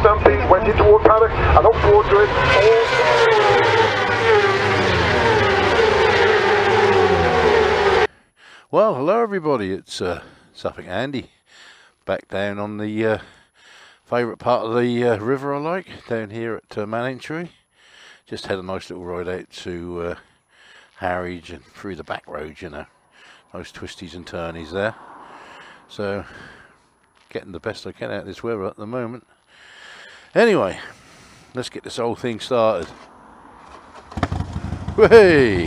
stampede, went in toward paddock and up towards him. Well, hello everybody, it's Suffolk Andy, back down on the favourite part of the river I like, down here at Manningtree. Just had a nice little ride out to Harwich and through the back roads, you know, nice twisties and turnies there. So, getting the best I can out of this weather at the moment. Anyway, let's get this whole thing started. Hey!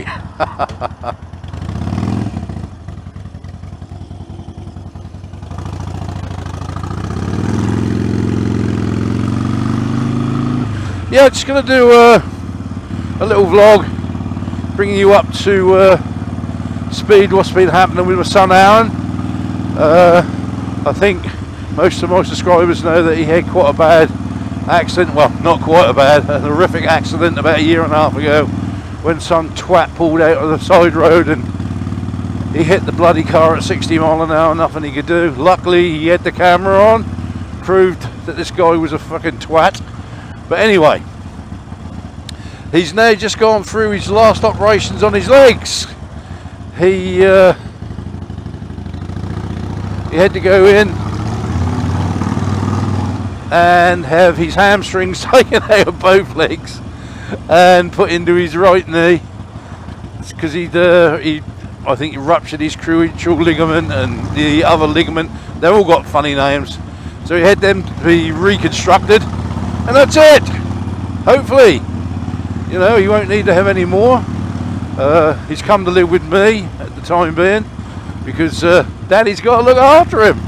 Yeah, just going to do a little vlog, bringing you up to speed, what's been happening with my son Aaron. I think most of my subscribers know that he had quite a bad accident, well, not quite a bad, a horrific accident about a year and a half ago, when some twat pulled out of the side road and he hit the bloody car at 60 mile an hour, nothing he could do. Luckily he had the camera on, proved that this guy was a fucking twat. But anyway, he's now just gone through his last operations on his legs. He had to go in and have his hamstrings taken out of both legs and put into his right knee, because I think he ruptured his cruciate ligament and the other ligament. They've all got funny names, so he had them to be reconstructed. And that's it. Hopefully, you know, he won't need to have any more. He's come to live with me at the time being, because Daddy's got to look after him.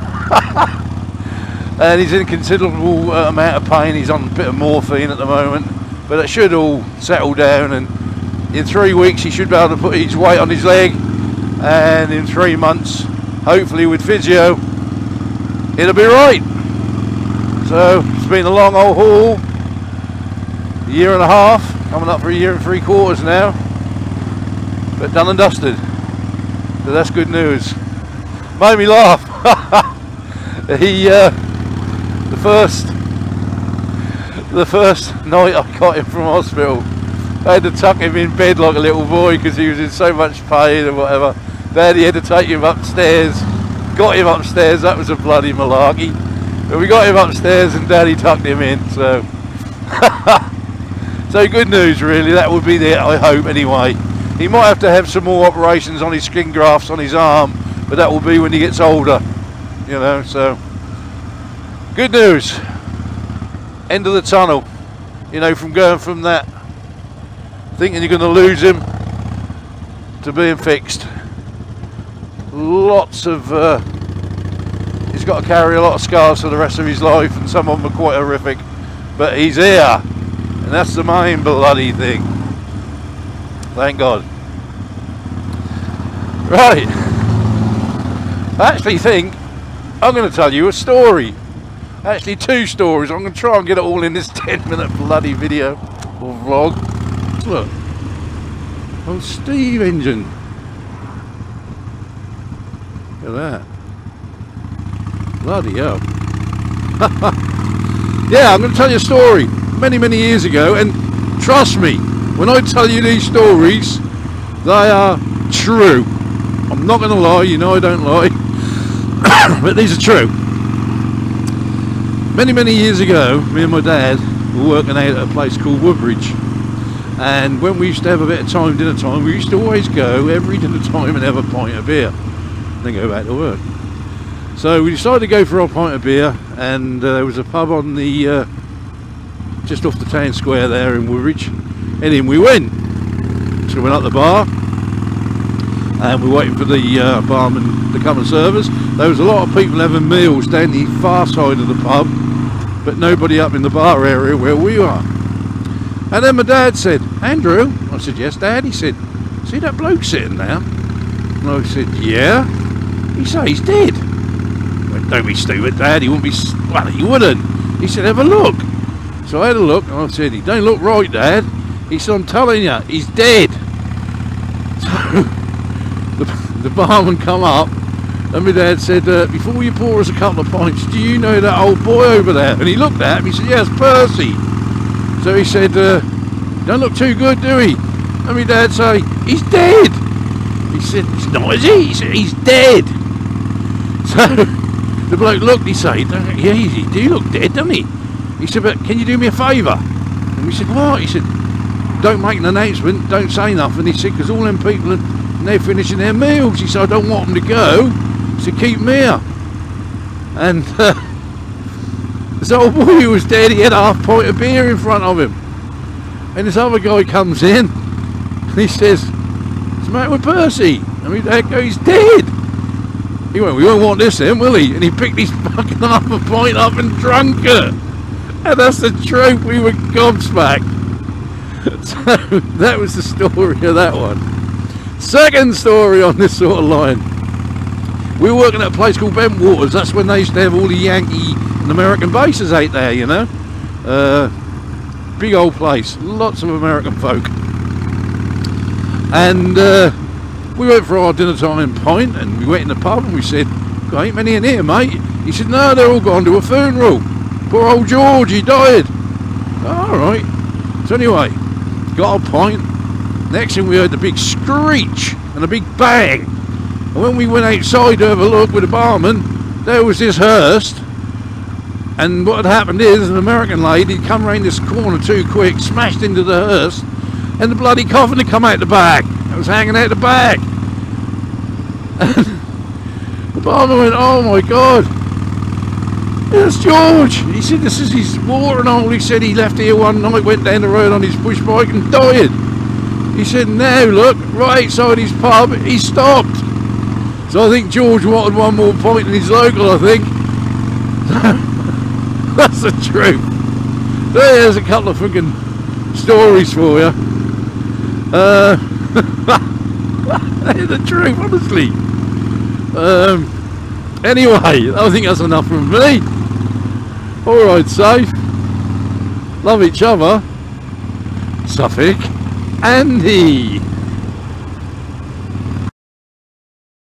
And he's in considerable amount of pain. He's on a bit of morphine at the moment, but it should all settle down, and in 3 weeks he should be able to put his weight on his leg, and in 3 months, hopefully with physio, it'll be right. So it's been a long old haul, a year and a half, coming up for a year and 3/4 now, but done and dusted. So that's good news. Made me laugh. The first night I got him from hospital, I had to tuck him in bed like a little boy because he was in so much pain and whatever. Daddy had to take him upstairs, got him upstairs. That was a bloody malarkey. But we got him upstairs and Daddy tucked him in, so so good news really. That would be there, I hope, anyway. He might have to have some more operations on his skin grafts on his arm, but that will be when he gets older, you know. So good news, end of the tunnel, you know, from going from that thinking you're going to lose him to being fixed. Lots of he's got to carry a lot of scars for the rest of his life, and some of them are quite horrific, but he's here, and that's the main bloody thing. Thank God. Right, I actually think I'm going to tell you a story, actually 2 stories. I'm going to try and get it all in this 10-minute bloody video or vlog. Look, old Steve engine, look at that. Bloody hell. Yeah, I'm going to tell you a story many years ago, and trust me, when I tell you these stories, they are true. I'm not going to lie, you know I don't lie. But these are true. Many years ago, me and my dad were working out at a place called Woodbridge, and when we used to have a bit of time, dinner time, we used to always go every dinner time and have a pint of beer, then go back to work. So we decided to go for our pint of beer, and there was a pub on the just off the town square there in Woodbridge, and in we went. So we went up the bar, and we were waiting for the barman to come and serve us. There was a lot of people having meals down the far side of the pub, but nobody up in the bar area where we are. And then my dad said, "Andrew," I said, "Yes, Dad." He said, "See that bloke sitting there?" And I said, "Yeah." He said, "He's dead." I went, "Don't be stupid, Dad. He wouldn't be." Well, he wouldn't. He said, "Have a look." So I had a look, and I said, "He don't look right, Dad." He said, "I'm telling you, he's dead." So the barman come up And my dad said, before you pour us a couple of pints, do you know that old boy over there? And he looked at him, he said, yes, Percy. So he said, don't look too good, do he? And my dad said, he's dead. He said, he's not, is he? He said, he's dead. So the bloke looked, he said, yeah, he do look dead, doesn't he? He said, but can you do me a favour? And we said, what? He said, don't make an announcement, don't say nothing. He said, because all them people, they're finishing their meals. He said, I don't want them to go, so keep them here. And this old boy who was dead, he had a half pint of beer in front of him. And this other guy comes in, and he says, what's the matter with Percy? And my dad goes, he's dead. He went, we won't want this then, will he? And he picked his fucking half a pint up and drunk it. And that's the truth, we were gobsmacked. So that was the story of that one. Second story on this sort of line. We were working at a place called Bentwaters. That's when they used to have all the Yankee and American bases out there, you know. Big old place, lots of American folk. And we went for our dinner time pint, and we went in the pub and we said, "Got ain't many in here, mate." He said, "No, they're all gone to a funeral. Poor old George, he died." Alright. So anyway, got a pint. Next thing we heard the big screech and a big bang. And when we went outside to have a look with the barman, there was this hearse. And what had happened is, an American lady had come round this corner too quick, smashed into the hearse, and the bloody coffin had come out the back. It was hanging out the back. And the barman went, "Oh my God, it's George." He said, "This is his watering hole." He said he left here one night, went down the road on his push bike and died. He said, "Now look, right outside his pub, he stopped." So I think George wanted one more pint in his local, I think. That's the truth. So there's a couple of freaking stories for you. That's the truth, honestly. Anyway, I think that's enough from me. Alright, safe. Love each other. Suffolk, Andy.